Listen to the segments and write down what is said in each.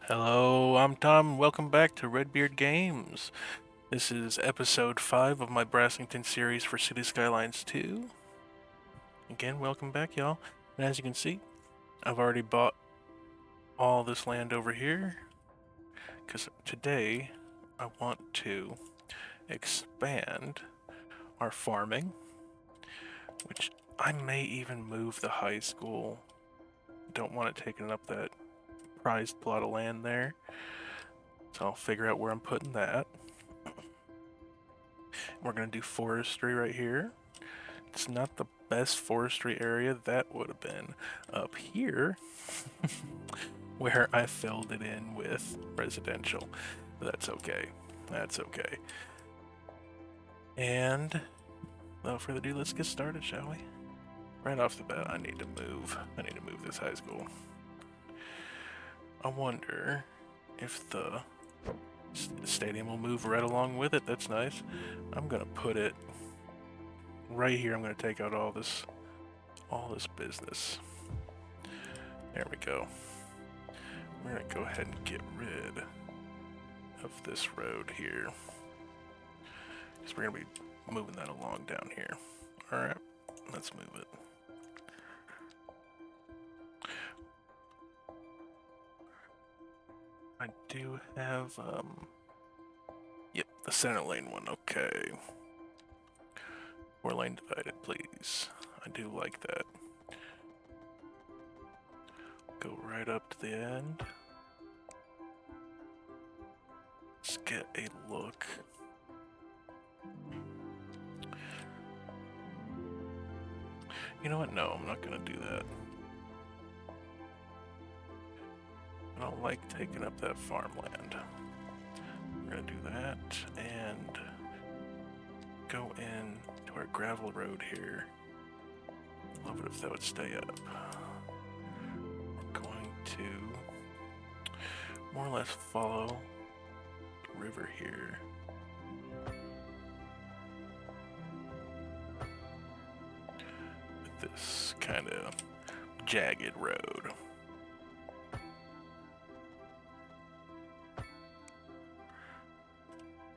Hello, I'm Tom. Welcome back to Redbeard Games. This is episode 5 of my Brassington series for Cities Skylines 2. Again, welcome back, y'all. And as you can see, I've already bought all this land over here because today I want to expand our farming, which I may even move the high school. Don't want it taking up that prized plot of land there, so I'll figure out where I'm putting that. We're going to do forestry right here. It's not the best forestry area. That would have been up here where I filled it in with residential. But that's okay. That's okay. And without further ado, let's get started, shall we? Right off the bat, I need to move. I need to move this high school. I wonder if the stadium will move right along with it. That's nice. I'm gonna put it right here. I'm gonna take out all this business. There we go. We're gonna go ahead and get rid of this road here, because we're gonna be moving that along down here. Alright, let's move it. I do have, yep, the center lane one, okay. 4-lane divided, please. I do like that. Go right up to the end. Let's get a look. You know what? No, I'm not gonna do that. I don't like taking up that farmland. We're gonna do that and go in to our gravel road here. Love it if that would stay up. We're going to more or less follow the river here. With this kind of jagged road.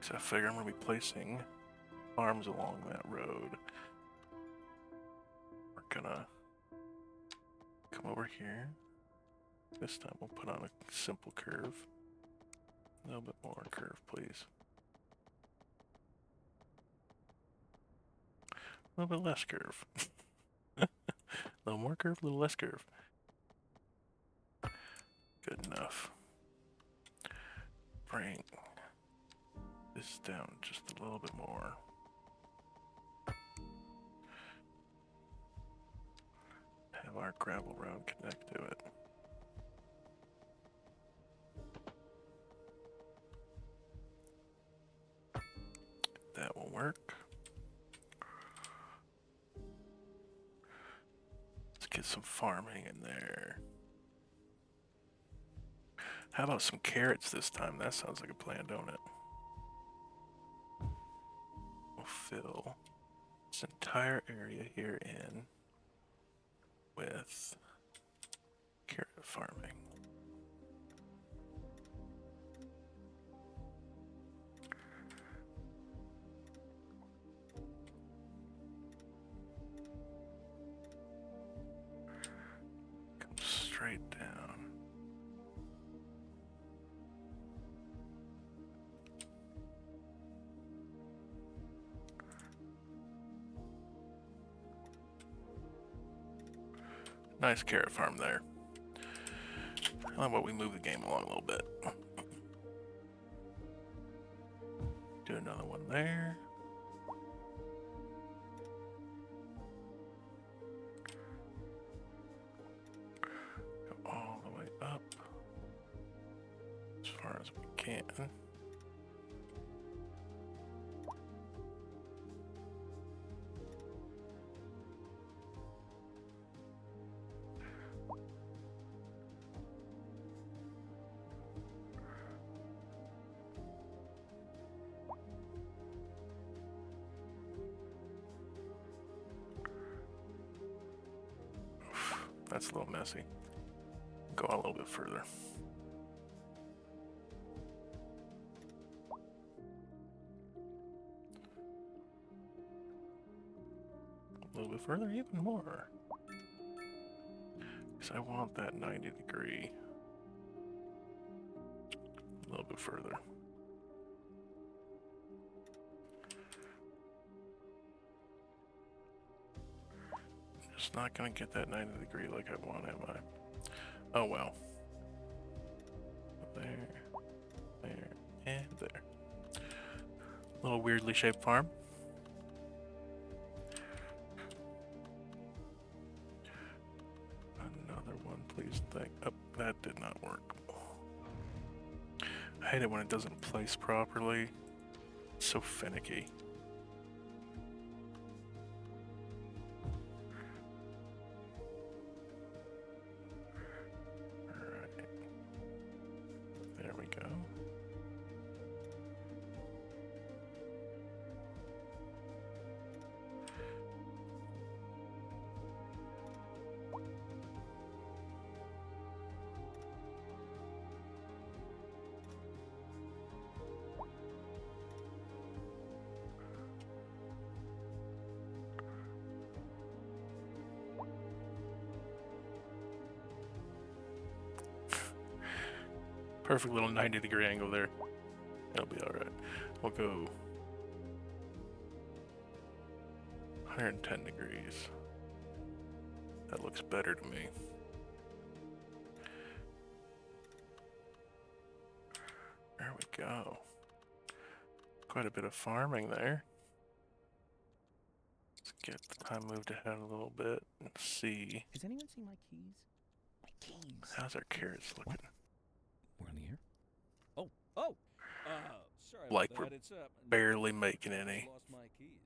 So I figure I'm going to be placing farms along that road. We're gonna come over here. This time we'll put on a simple curve. A little bit more curve, please. A little bit less curve. A little more curve, a little less curve. Good enough. Bring this down just a little bit more. Have our gravel road connect to it. That will work. Let's get some farming in there. How about some carrots this time? That sounds like a plan, don't it? We'll fill this entire area here in with carrot farming. Come straight down. Nice carrot farm there. How about we move the game along a little bit? Do another one there. Go all the way up as far as we can. That's a little messy. Go a little bit further. A little bit further, even more. Because I want that 90 degree. A little bit further. Just not gonna get that 90 degree like I want, am I? Oh well. There, and there. Little weirdly shaped farm. Another one, please. Oh, that did not work. I hate it when it doesn't place properly. It's so finicky. Alright. There we go. Perfect little 90 degree angle there. It'll be alright. We'll go 110 degrees. That looks better to me. There we go. Quite a bit of farming there. Let's get the time moved ahead a little bit and see. Has anyone seen my keys? My keys. How's our carrots looking? What? We're on the air? Sorry Like about we're that. It's barely making any. lost my keys.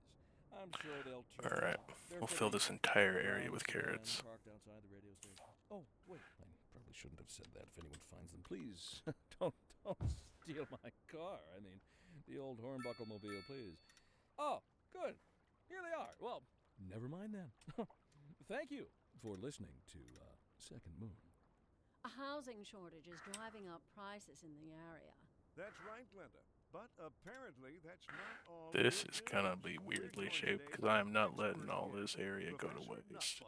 I'm sure they'll turn Alright, up. They're we'll fill pretty this entire area brown with sedan carrots. parked outside the radio station. Oh, wait. I probably shouldn't have said that. If anyone finds them, please don't Steal my car. I mean, the old hornbuckle mobile, please. Oh, good. Here they are. Well, never mind then. Thank you for listening to Second Moon. A housing shortage is driving up prices in the area. That's right, Glenda. But apparently that's not all. This is gonna be weirdly shaped because I am not letting all this area go to waste.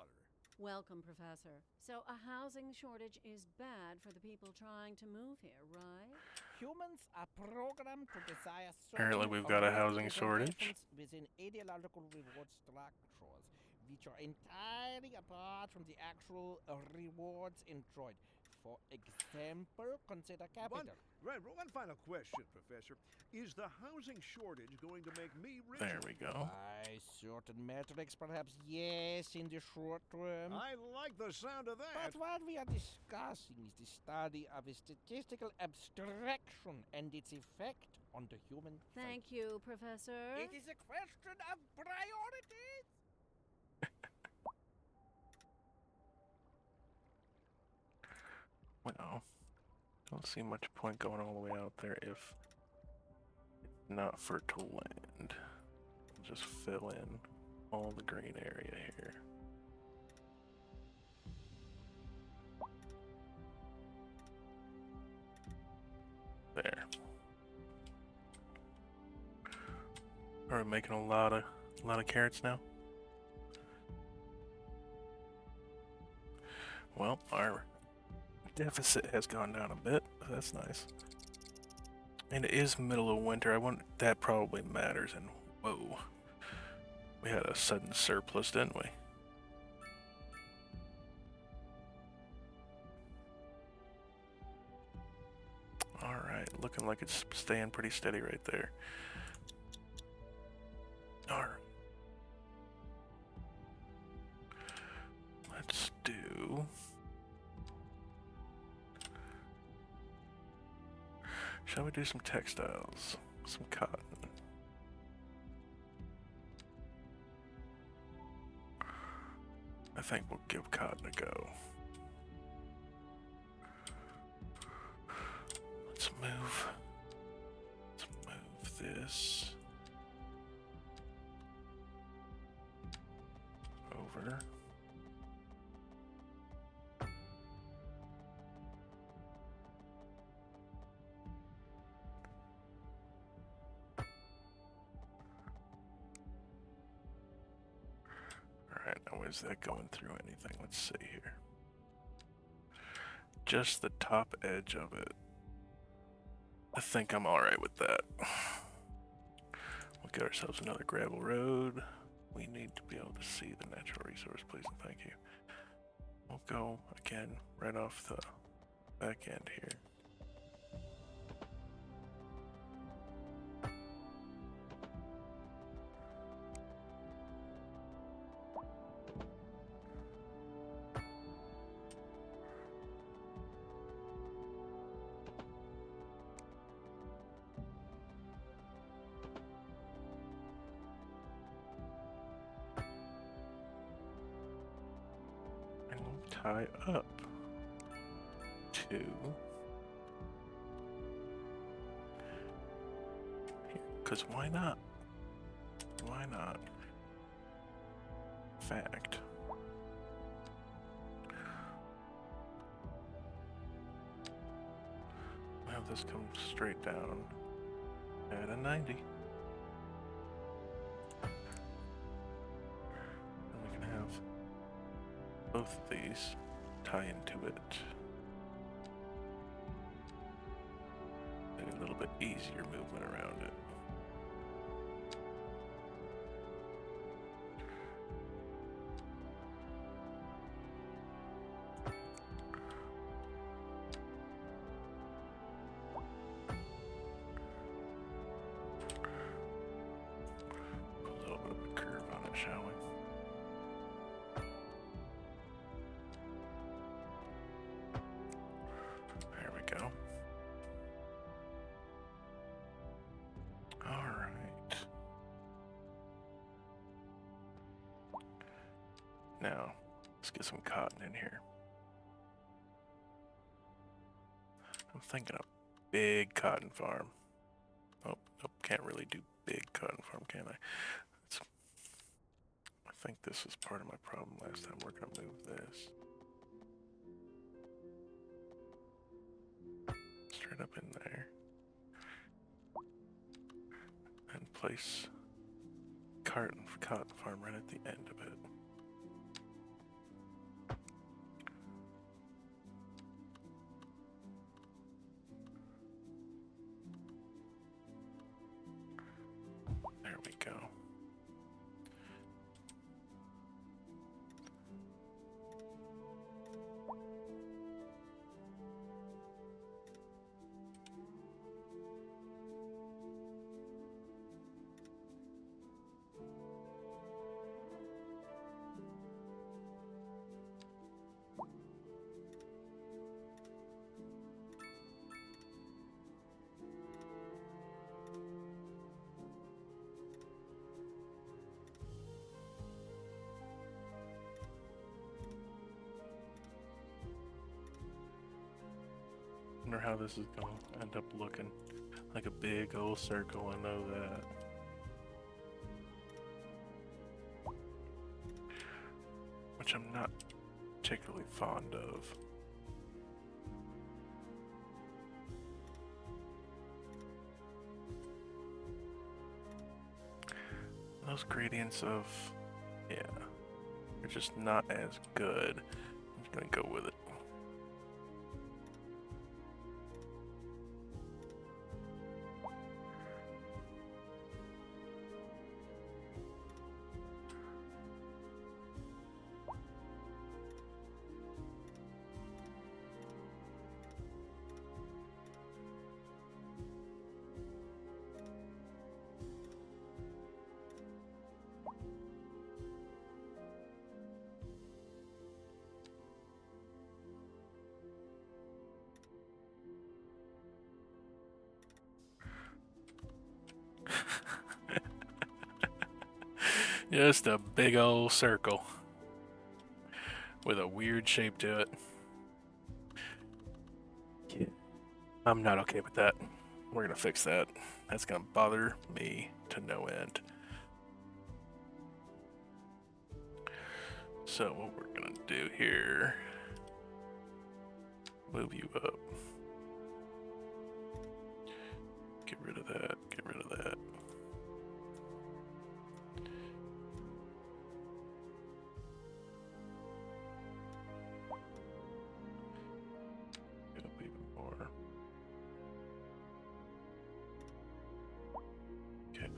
Welcome, Professor. So a housing shortage is bad for the people trying to move here, right? Humans are programmed to desire Apparently we've got a housing shortage. within ideological reward structures, which are entirely apart from the actual rewards enjoyed. For example, consider capital. One final question, Professor. Is the housing shortage going to make me richer? There we go. By certain metrics, perhaps yes, in the short term. I like the sound of that. But what we are discussing is the study of a statistical abstraction and its effect on the human Thank you, Professor. It is a question of priorities. Well, don't see much point going all the way out there if it's not for to land. Just fill in all the green area here. There. Are we making a lot of carrots now? Well, our deficit has gone down a bit. That's nice. And it is middle of winter. That probably matters. And whoa, we had a sudden surplus, didn't we? All right, looking like it's staying pretty steady right there. All right. Let's do. Shall we do some textiles? Some cotton. I think we'll give cotton a go. Let's move this over. is that going through anything? Let's see here. Just the top edge of it. I think I'm alright with that. We'll get ourselves another gravel road. We need to be able to see the natural resource, please and thank you. We'll go again right off the back end here. Tie up to because why not? Why not? Fact. We'll have this come straight down at a 90. And we can have both of these tie into it. Maybe a little bit easier movement around it. Put a little bit of a curve on it, shall we? Go. All right. Now, let's get some cotton in here. I'm thinking a big cotton farm. Oh, nope, can't really do big cotton farm, can I? I think this was part of my problem last time. We're gonna move this straight up in there and place cotton farm right at the end of it. There we go. Wonder how this is gonna end up looking. Like a big old circle, I know that. Which I'm not particularly fond of. Those gradients of, yeah, they're just not as good. I'm just gonna go with it. Just a big old circle with a weird shape to it. Yeah. I'm not okay with that. We're gonna fix that. That's gonna bother me to no end. So what we're gonna do here, move you up. Get rid of that, get rid of that.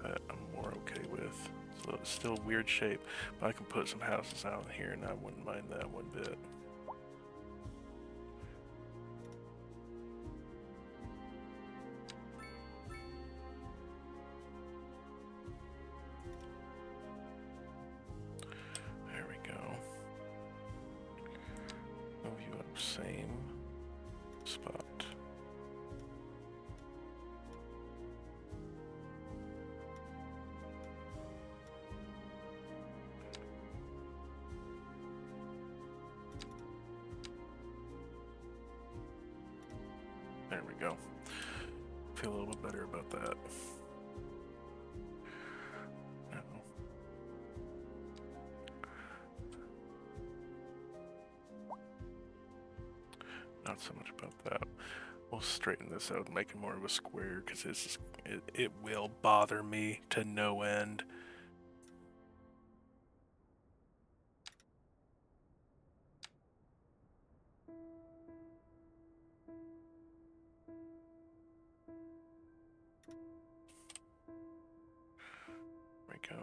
That I'm more okay with. So it's still weird shape, but I can put some houses out here and I wouldn't mind that one bit. There we go. Move you up, same spot. There we go. Feel a little bit better about that. Now, not so much about that. We'll straighten this out and make it more of a square because it will bother me to no end. There we go.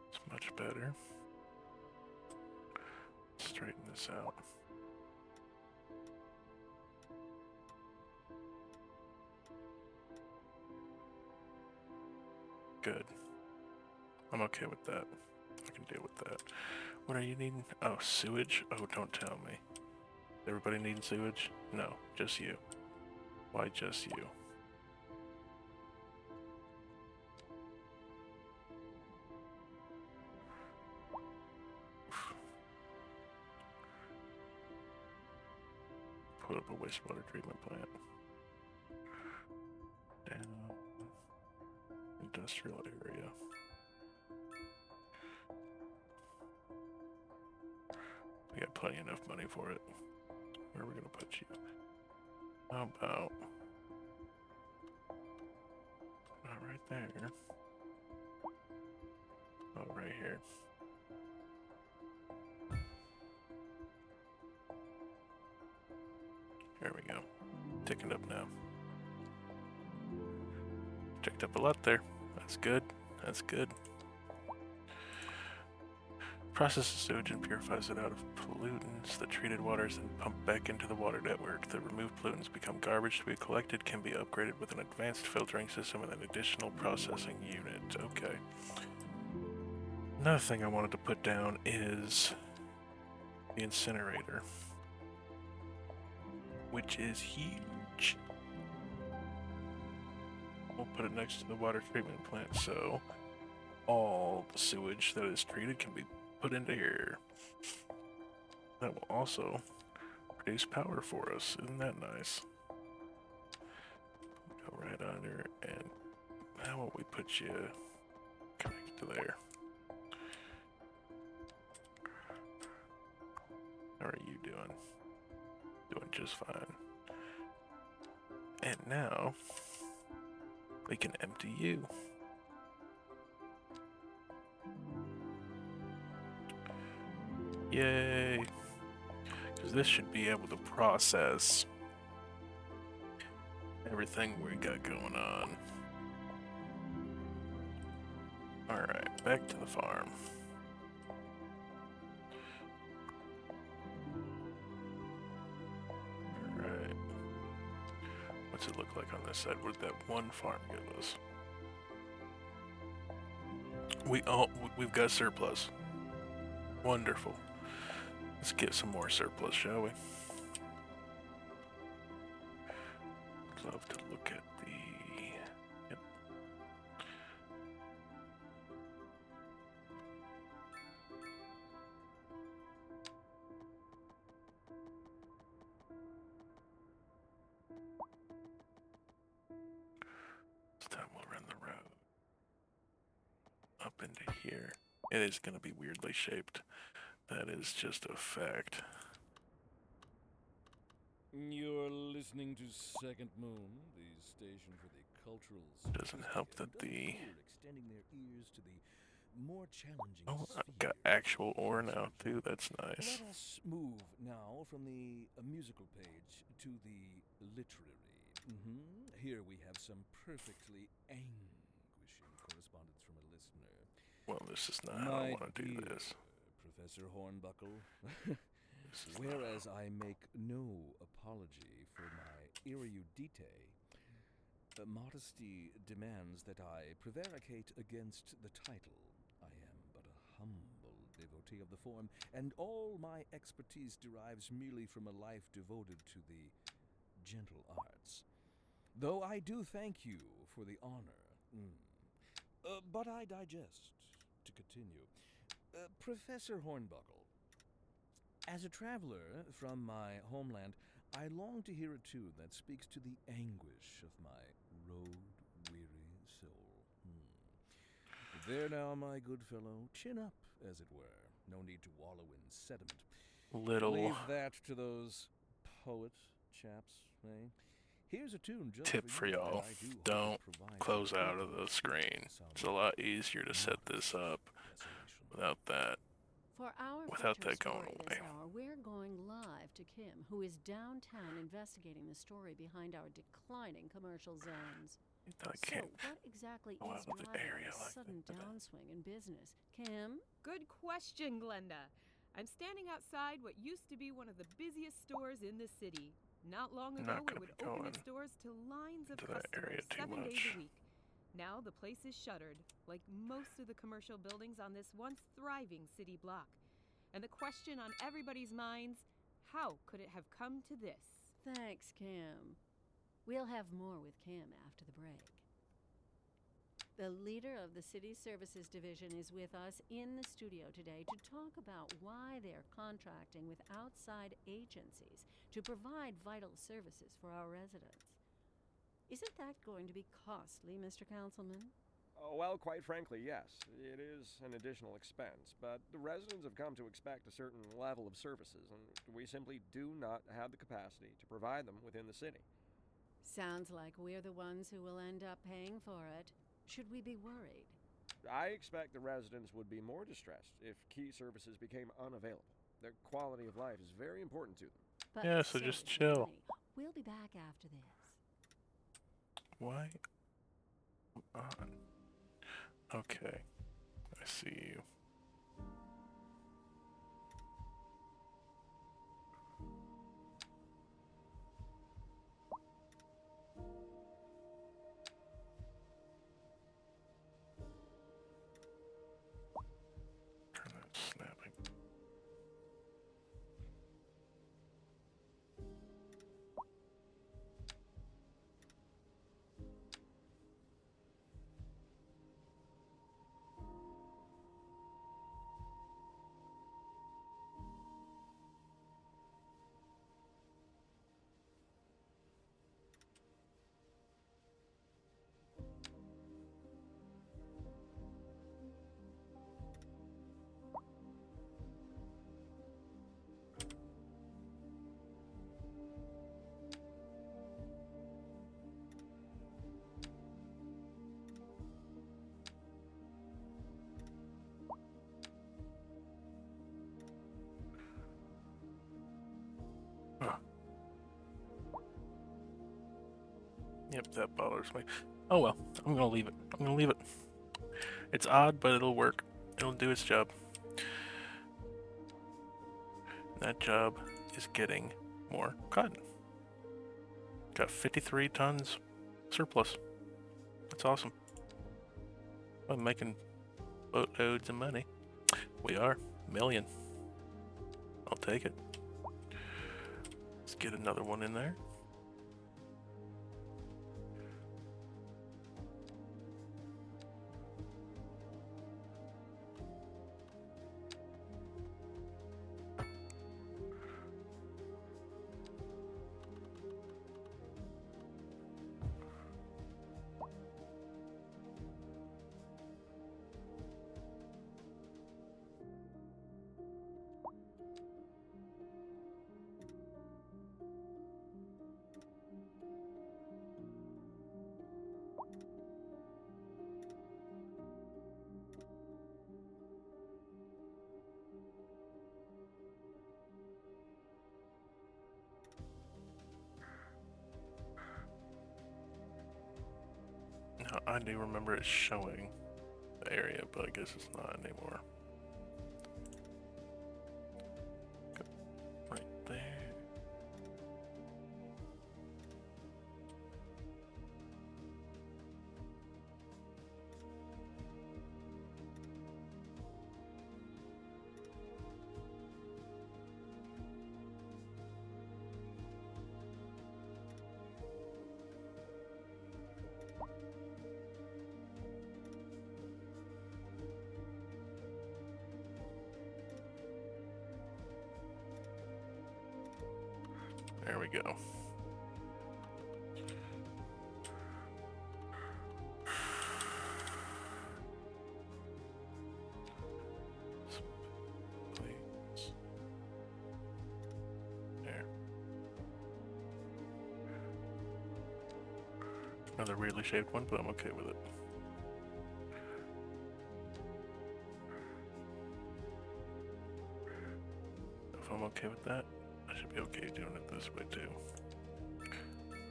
It's much better. Straighten this out. Good. I'm okay with that. I can deal with that. What are you needing? Oh, sewage? Oh, don't tell me. Everybody needing sewage? No, just you. Why just you? Put up a wastewater treatment plant. Down. Industrial area. We got plenty enough money for it. Where are we gonna put you? How about not right there? Oh, right here. There we go. Ticking up now. Ticked up a lot there. That's good. That's good. Processes sewage and purifies it out of pollutants. The treated water is then pumped back into the water network. The removed pollutants become garbage to be collected, can be upgraded with an advanced filtering system and an additional processing unit. Okay. Another thing I wanted to put down is the incinerator, which is huge. We'll put it next to the water treatment plant, so all the sewage that is treated can be put into here. That will also produce power for us. Isn't that nice? Go right under, and how will we put you connected to there? How are you doing? Doing just fine. And now we can empty you. Yay! Because this should be able to process everything we got going on. Alright, back to the farm. Alright. What's it look like on this side? Where'd that one farm give us? We've got surplus. Wonderful. Let's get some more surplus, shall we? Love to look at the... Yep. This time we'll run the road up into It is going to be weirdly shaped. That is just a fact. You're listening to Second Moon, the station for the cultural. Doesn't help that the. Extending their ears to the more challenging Oh, I've got spheres actual ore now too. That's nice. Let us move now from the musical page to the literary. Here we have some perfectly anguishing correspondence from a listener. Well, this is not how I want to do this. Professor Hornbuckle. Whereas I make no apology for my erudite, modesty demands that I prevaricate against the title. I am but a humble devotee of the form, and all my expertise derives merely from a life devoted to the gentle arts. Though I do thank you for the honor. But I digest. To continue. Professor Hornbuckle, as a traveler from my homeland, I long to hear a tune that speaks to the anguish of my road-weary soul. There now, my good fellow, chin up, as it were. No need to wallow in sediment. Leave that to those poet chaps, eh? Here's a tune just Tip for you, y'all. Don't close out of the screen. It's a lot easier to set this up without that. For our Without feature that going story away. this hour, we're going live to Kim, who is downtown investigating the story behind our declining commercial zones. I can't. So, what exactly go is out of the driving area this like sudden that. downswing in business? Kim? Good question, Glenda. I'm standing outside what used to be one of the busiest stores in the city. Not long ago, it would open its doors to lines of customers 7 days a week. Now the place is shuttered, like most of the commercial buildings on this once thriving city block. And the question on everybody's minds, how could it have come to this? Thanks, Kim. We'll have more with Kim after the break. The leader of the City Services Division is with us in the studio today to talk about why they're contracting with outside agencies to provide vital services for our residents. Isn't that going to be costly, Mr. Councilman? Well, quite frankly, yes. It is an additional expense, but the residents have come to expect a certain level of services, and we simply do not have the capacity to provide them within the city. Sounds like we're the ones who will end up paying for it. Should we be worried? I expect the residents would be more distressed if key services became unavailable. Their quality of life is very important to them. But Yeah, so just is the chill. money. We'll be back after this. Why? Come on. Okay. I see you. Turn that snapping. Yep, that bothers me. Oh well, I'm gonna leave it. I'm gonna leave it. It's odd, but it'll work. It'll do its job. That job is getting more cotton. Got 53 tons surplus. That's awesome. I'm making boatloads of money. We are. Million. I'll take it. Let's get another one in there. Now, I do remember it showing the area, but I guess it's not anymore. Go right there. There we go. Please. There. Another weirdly shaped one, but I'm okay with it. If I'm okay with that, I should be okay doing it this way too.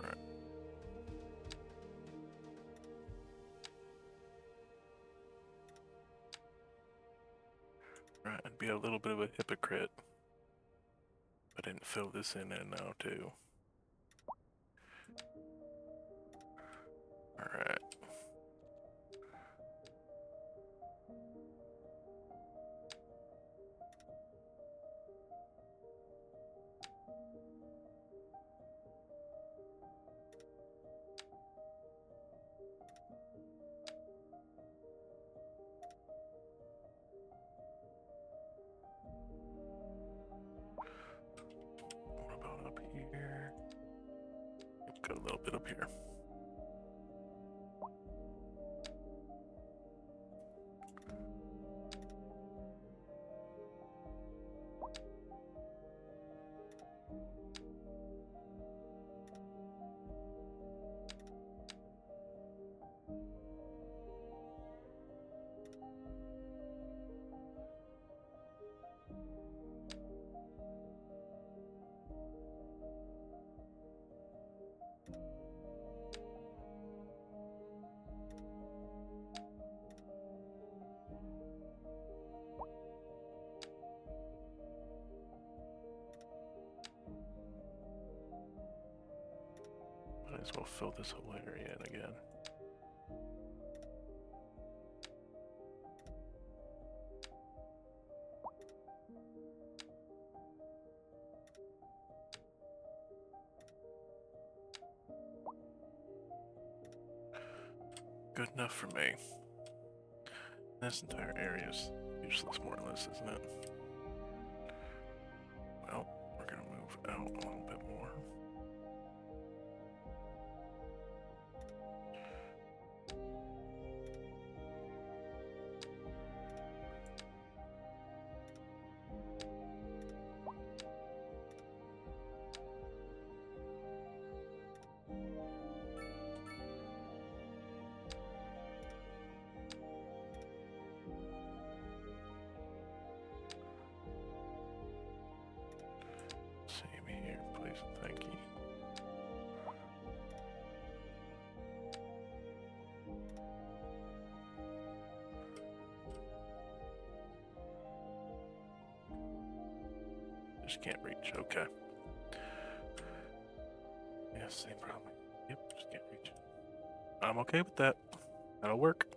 Alright. Right, I'd be a little bit of a hypocrite. I didn't fill this in and now too. Alright. What about up here? Got a little bit up here. Might as well fill this whole area in again. Good enough for me. This entire area is useless, more or less, isn't it? Well, we're gonna move out a little bit more. Same here, please, thank you. Just can't reach, okay. Yeah, same problem. Yep, just can't reach. I'm okay with that. That'll work.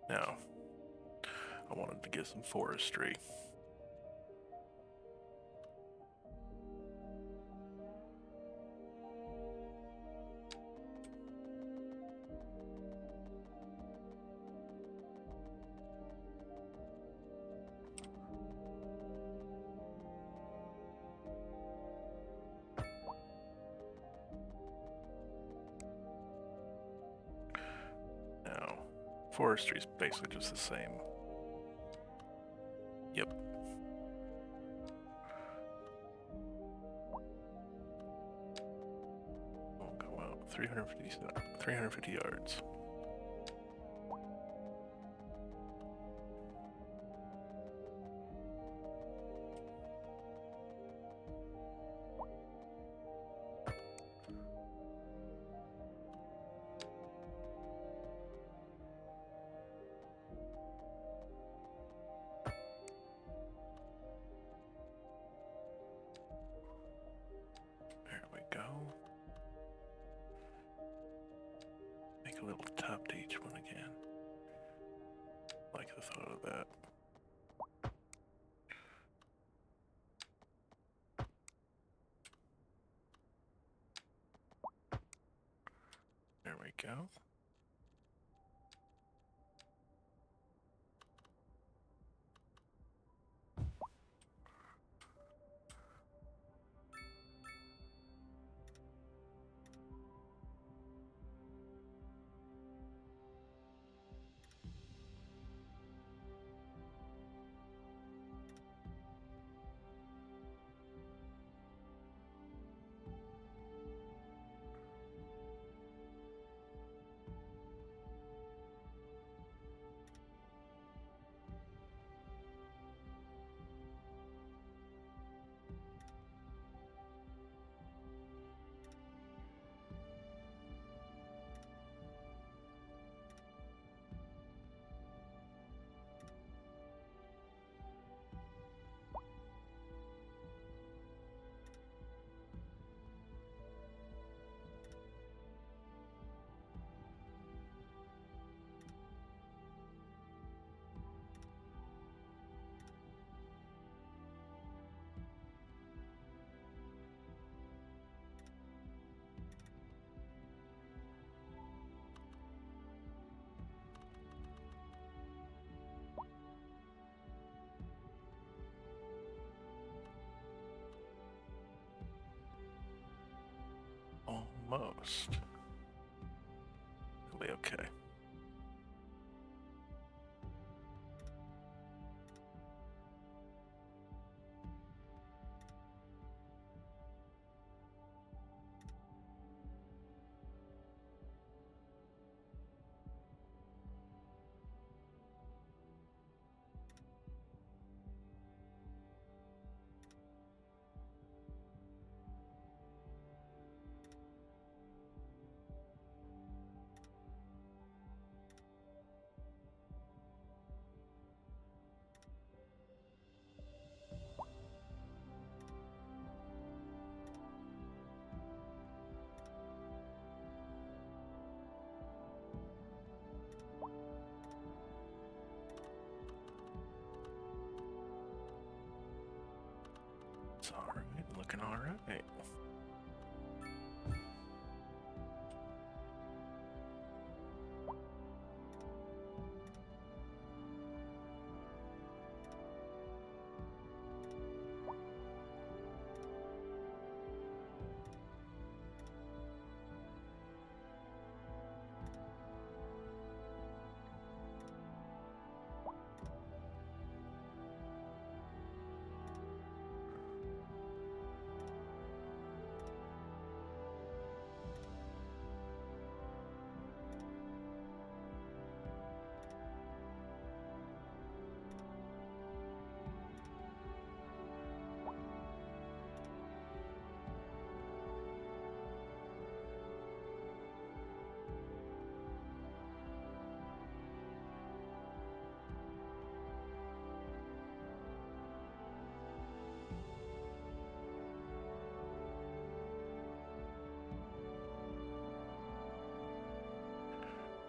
Now, I wanted to get some forestry. Now, forestry is basically just the same. Yep. We'll go out 350 yards. go. Make a little top to each one again. Like the thought of that. There we go. Almost. It'll be okay. It's alright, looking alright.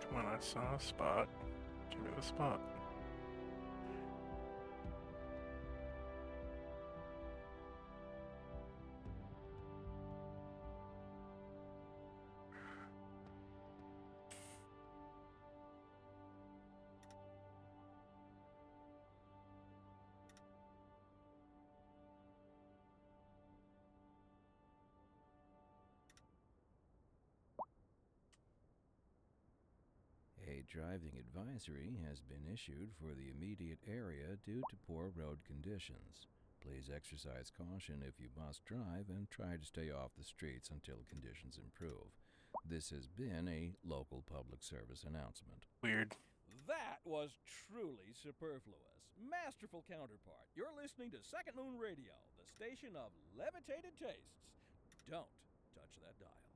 Come on, I saw a spot. Give me the spot. A driving advisory has been issued for the immediate area due to poor road conditions. Please exercise caution if you must drive and try to stay off the streets until conditions improve. This has been a local public service announcement. Weird. That was truly superfluous. Masterful counterpart. You're listening to Second Moon Radio, the station of levitated tastes. Don't touch that dial.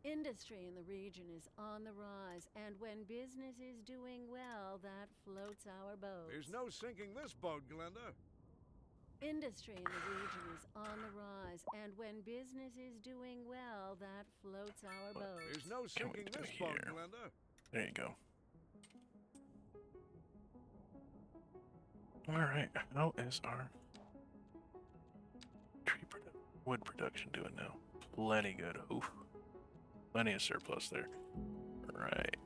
Industry in the region is on the rise, and when business is doing well, that floats our boat. There's no sinking this boat, Glenda. Industry in the region is on the rise, and when business is doing well, that floats our boat. There's no Can we sinking do this here? boat, Glenda. There you go. Alright, how is our wood production doing now? Plenty good. Oof. Plenty of surplus there. Right.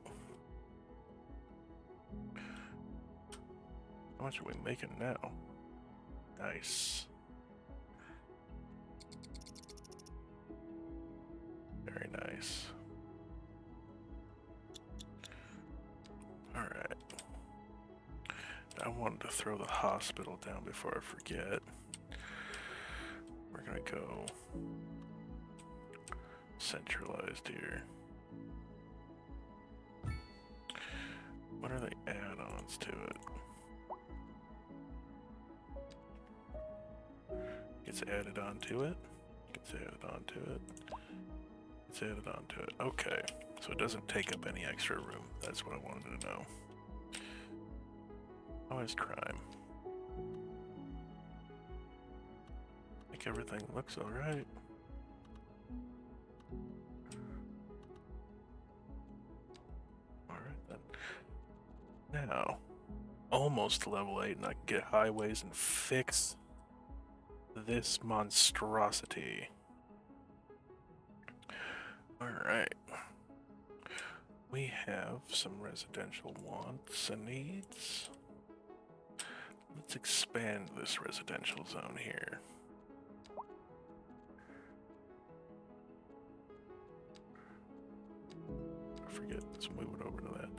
How much are we making now? Nice. Very nice. Alright. I wanted to throw the hospital down before I forget. We're gonna go centralized here. What are the add-ons to it? Gets added onto it. Gets added onto it. Gets added onto it. Okay, so it doesn't take up any extra room. That's what I wanted to know. How is crime? I think everything looks alright. Alright then. Now, almost level 8, and I can get highways and fix this monstrosity. Alright. We have some residential wants and needs. Let's expand this residential zone here. I forget, let's move it over to that.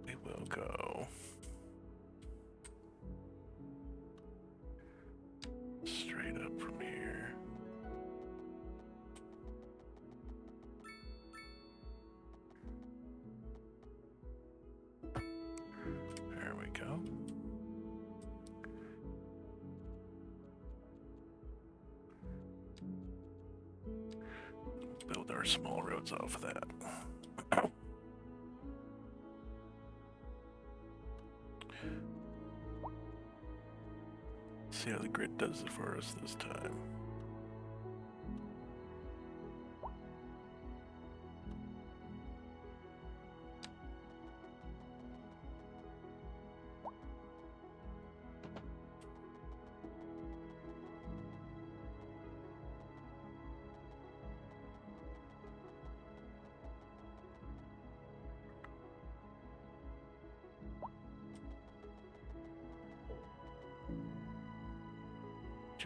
We will go straight up from here. There we go. Build our small roads off of that. See how the grid does it for us this time.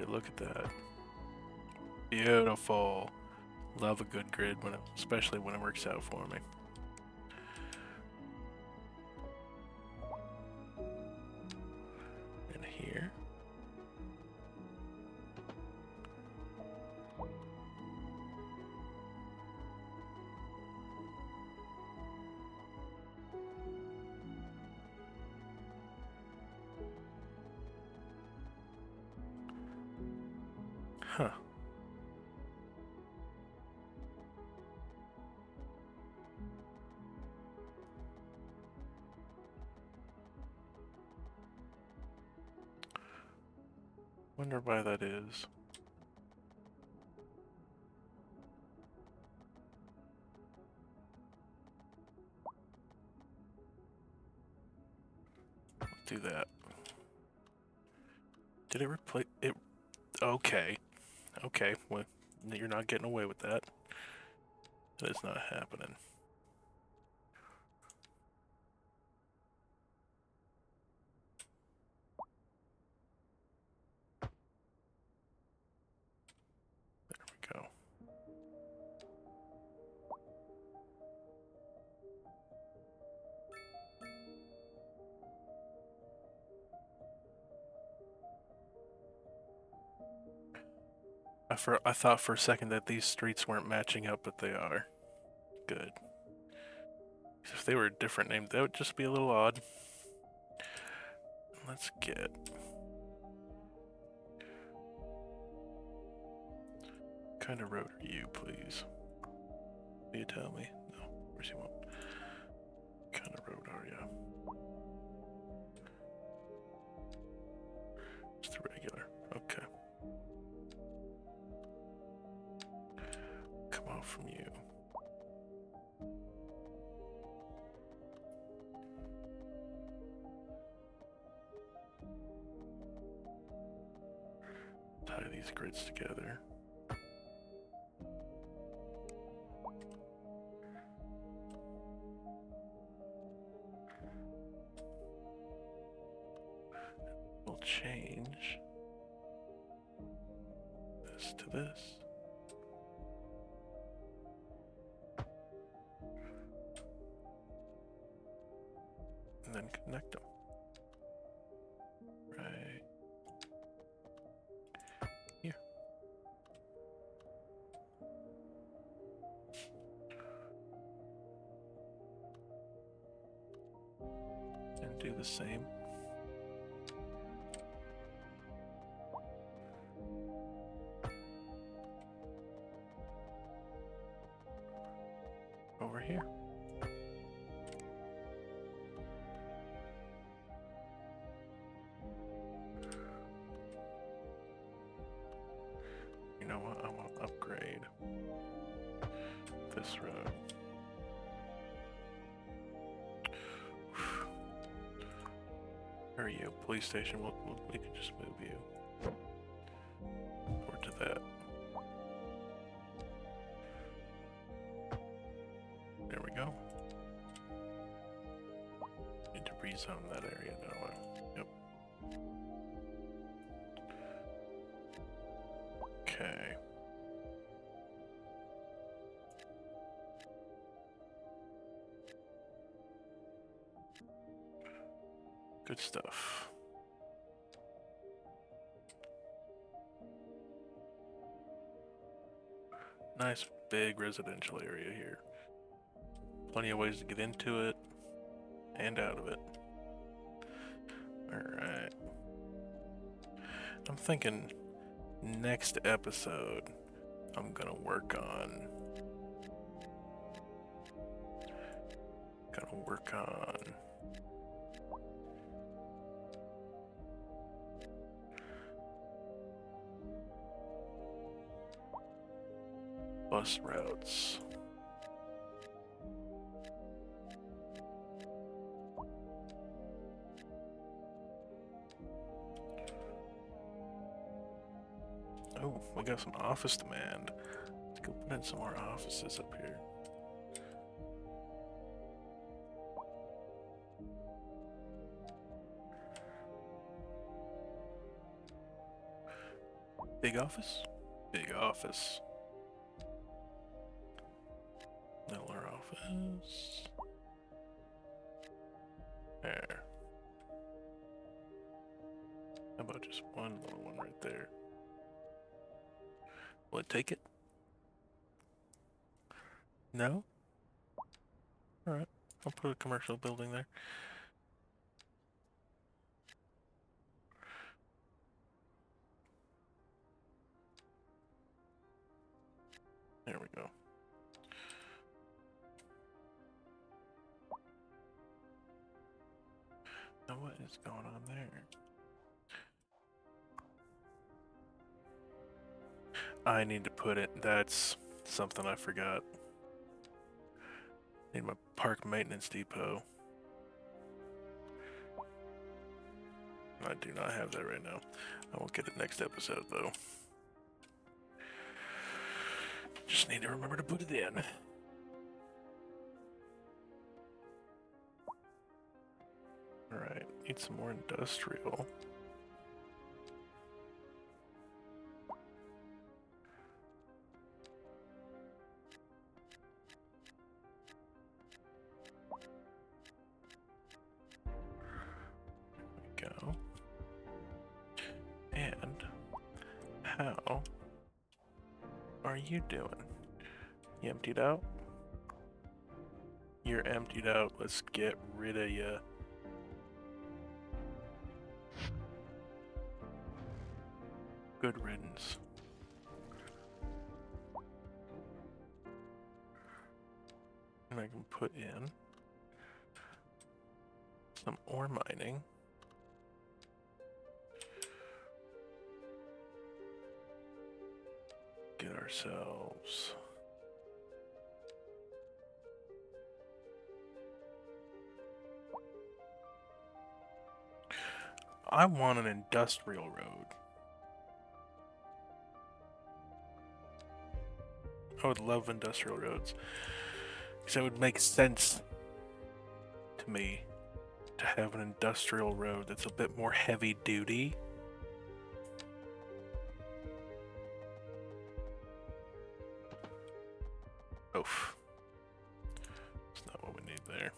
Look at that. Beautiful. Love a good grid, especially when it works out for me. And here. Huh. Wonder why that is. Do that. Did it replace it? Okay. Okay, well, you're not getting away with that. That is not happening. There we go. I thought for a second that these streets weren't matching up, but they are. Good. If they were a different name, that would just be a little odd. Let's get... What kind of road are you, please? Will you tell me? No. Where's you want? What kind of road are you? Just a regular. from you. Tie these grids together. We'll change this to this. And then connect them. Right here. And do the same. Over here. You know what? I want to upgrade this road. Hurry up, police station. We can just move you. Or to that. There we go. Need to rezone that area, don't I? Yep. Okay. Good stuff. Nice big residential area here. Plenty of ways to get into it and out of it. Alright. I'm thinking next episode I'm gonna work on bus routes. Oh, we got some office demand. Let's go put in some more offices up here. Big office? Big office. Littler office. There. How about just one little one right there? Will it take it? No? Alright, I'll put a commercial building there. There we go. Now what is going on there? I need to put it, that's something I forgot. Need my park maintenance depot. I do not have that right now. I will get it next episode though. Just need to remember to put it in. Alright, need some more industrial. There we go. And how are you doing? You emptied out? You're emptied out. Let's get rid of you. Good riddance. And I can put in some ore mining. Get ourselves I want an industrial road. I would love industrial roads. Because it would make sense to me to have an industrial road that's a bit more heavy duty. Oof. That's not what we need there.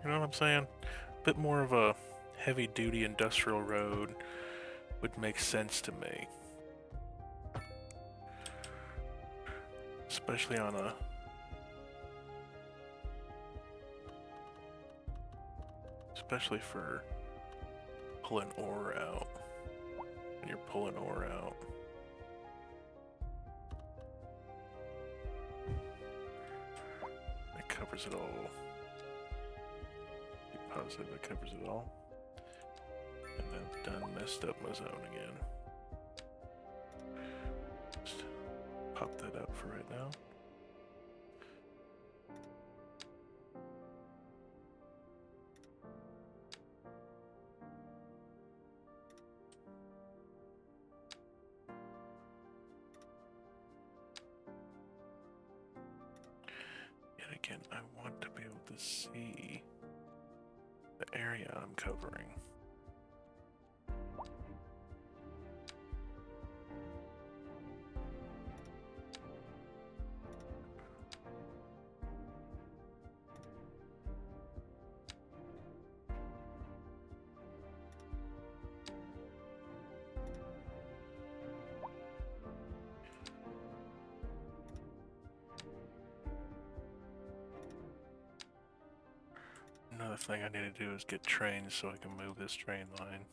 You know what I'm saying? A bit more of a heavy duty industrial road would make sense to me. Especially on a especially for pulling ore out. When you're pulling ore out. That covers it all. Be positive that covers it all. And then done messed up my zone again. Just pop that up for right now. Yet again, I want to be able to see the area I'm covering. Another thing I need to do is get trains so I can move this train line.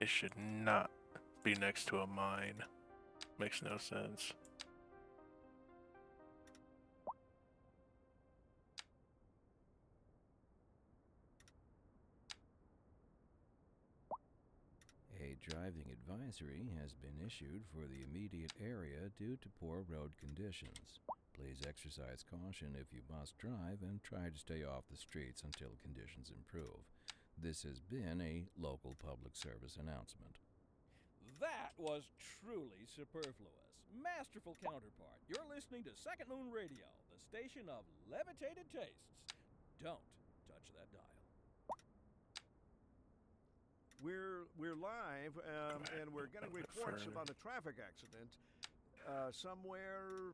It should not be next to a mine. Makes no sense. A driving advisory has been issued for the immediate area due to poor road conditions. Please exercise caution if you must drive and try to stay off the streets until conditions improve. This has been a local public service announcement. That was truly superfluous. Masterful counterpart. You're listening to Second Moon Radio, the station of levitated tastes. Don't touch that dial. We're live, and we're getting reports about a traffic accident somewhere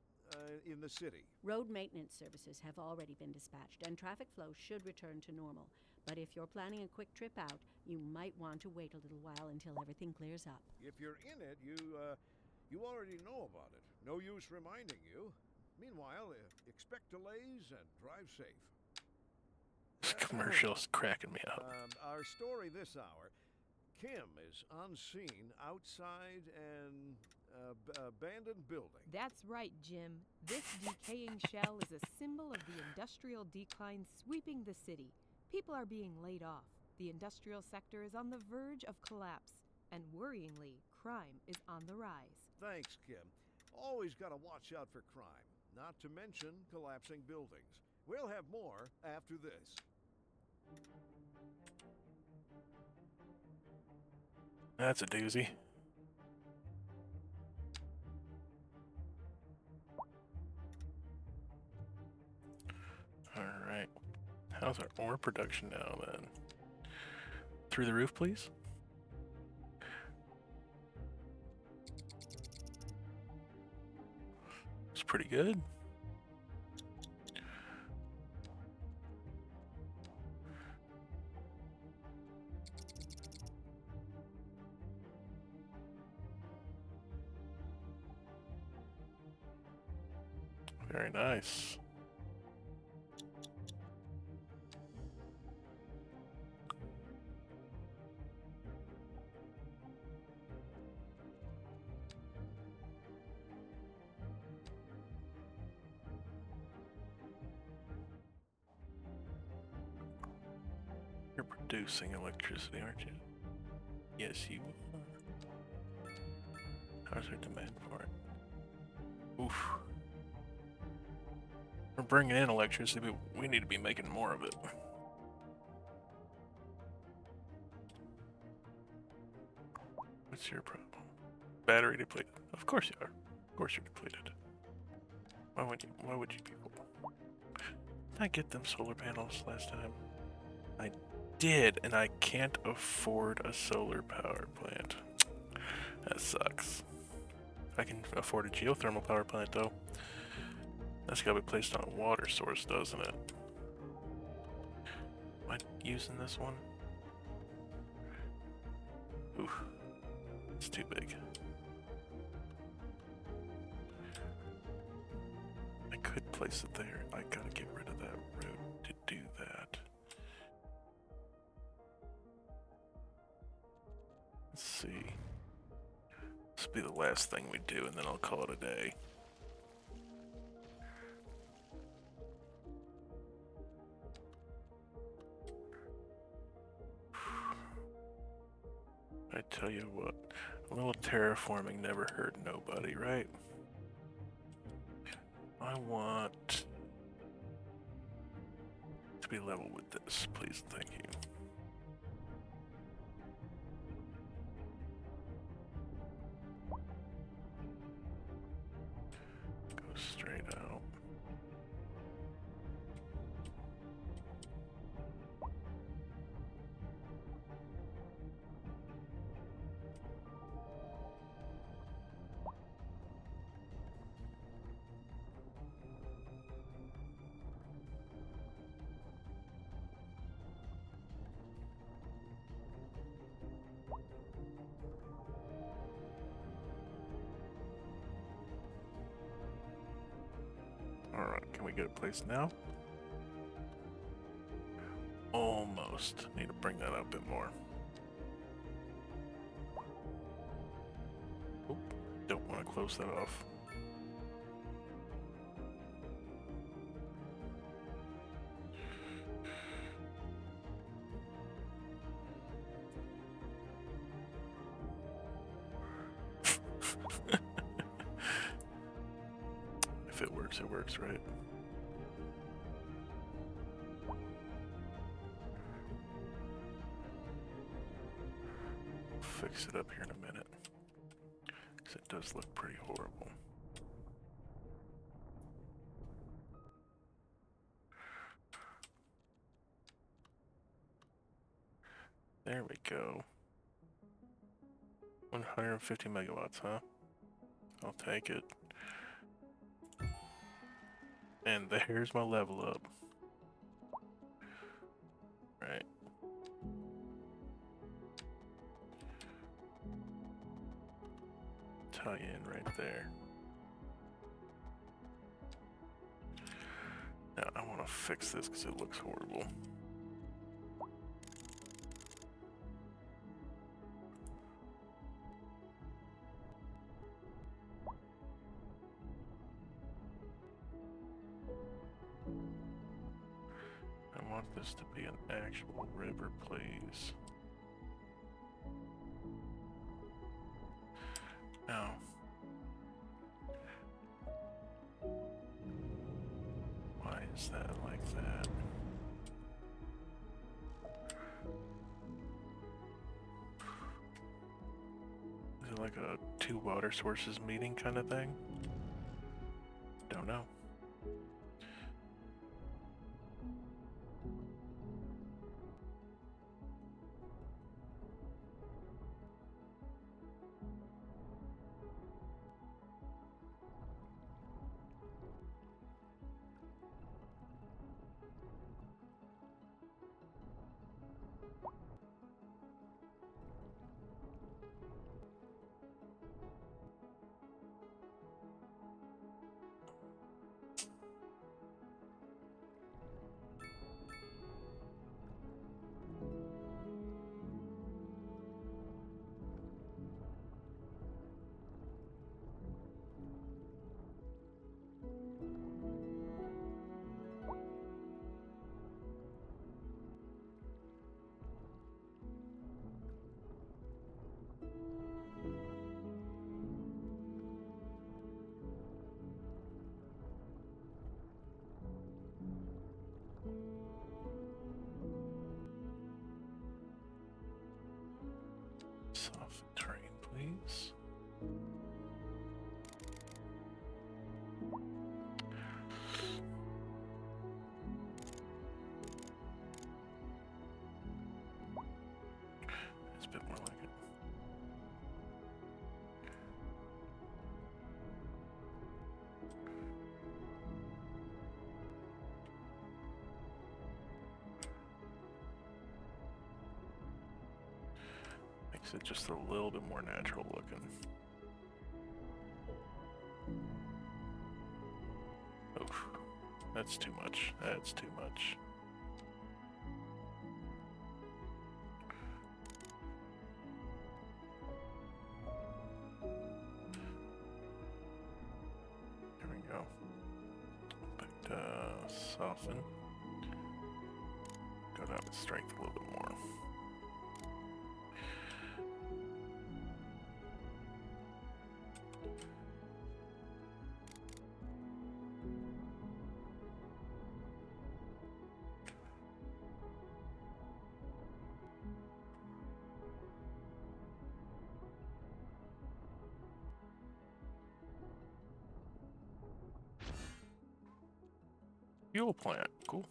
in the city. Road maintenance services have already been dispatched, and traffic flow should return to normal. But if you're planning a quick trip out, you might want to wait a little while until everything clears up. If you're in it, you already know about it. No use reminding you. Meanwhile, expect delays and drive safe. This commercial's cracking me up. Our story this hour. Kim is on scene outside an abandoned building. That's right, Jim. This decaying shell is a symbol of the industrial decline sweeping the city. People are being laid off. The industrial sector is on the verge of collapse. And worryingly, crime is on the rise. Thanks, Kim. Always got to watch out for crime, not to mention collapsing buildings. We'll have more after this. That's a doozy. Alright. How's our ore production now, then? Through the roof, please? It's pretty good. Very nice. You're producing electricity, aren't you? Yes, you are. How's there demand for it? Oof. bringing in electricity, but we need to be making more of it. What's your problem? Battery depleted. Of course you are. Of course you're depleted. Why would you people? Did I get them solar panels last time? I did, and I can't afford a solar power plant. That sucks. I can afford a geothermal power plant though. That's gotta be placed on a water source, doesn't it? Am I using this one? Ooh, it's too big. I could place it there. I gotta get rid of that road to do that. Let's see. This will be the last thing we do, and then I'll call it a day. I tell you what, a little terraforming never hurt nobody, right? I want to be level with this, please, thank you. Go straight out. Alright, can we get a place now? Almost. Need to bring that up a bit more. Oop, don't want to close that off. If it works, right? Fix it up here in a minute, because it does look pretty horrible. There we go. 150 megawatts, huh? I'll take it. And there's my level up. Right. Tie in right there. Now I want to fix this because it looks horrible. I want this to be an actual river, please. Now, why is that like that? Is it like a two water sources meeting kind of thing? Don't know. Makes it just a little bit more natural looking. Oof. That's too much. That's too much. There we go. But, soften. Go down with strength a little bit more. Fuel plant, cool.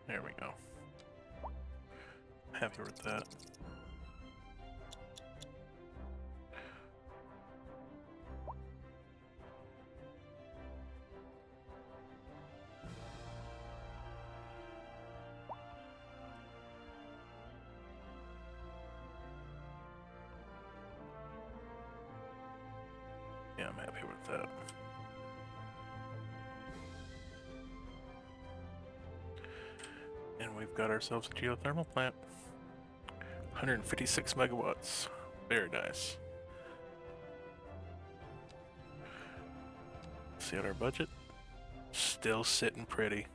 There we go. Happy with that. Yeah, I'm happy with that. And we've got ourselves a geothermal plant. 156 megawatts. Very nice. See at our budget? Still sitting pretty.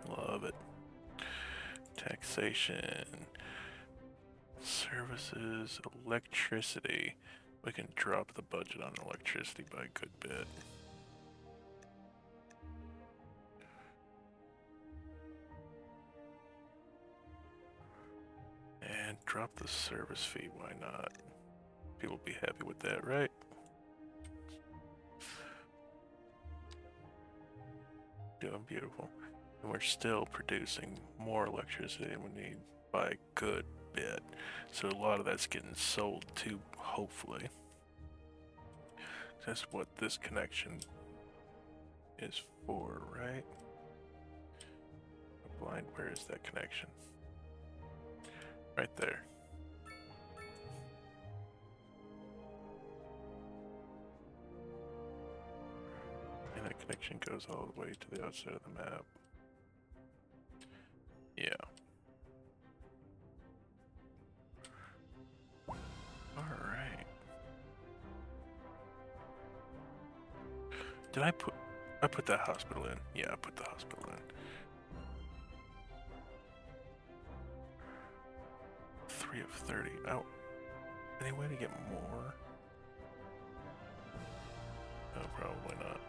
Love it. Taxation. Services. Electricity. We can drop the budget on electricity by a good bit. And drop the service fee, why not? People will be happy with that, right? Doing beautiful. And we're still producing more electricity than we need by a good bit. So a lot of that's getting sold too, hopefully. That's what this connection is for, right? Blind, where is that connection? Right there. And that connection goes all the way to the outside of the map. Yeah. Alright. Did I put that hospital in? Yeah, I put the hospital in. 3 of 30. Oh. Any way to get more? No, probably not.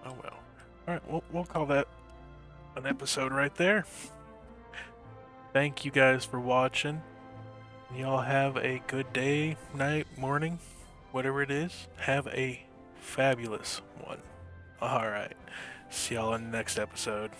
Oh well. Alright, we'll call that an episode right there. Thank you guys for watching. Y'all have a good day, night, morning, whatever it is. Have a fabulous one. Alright. See y'all in the next episode.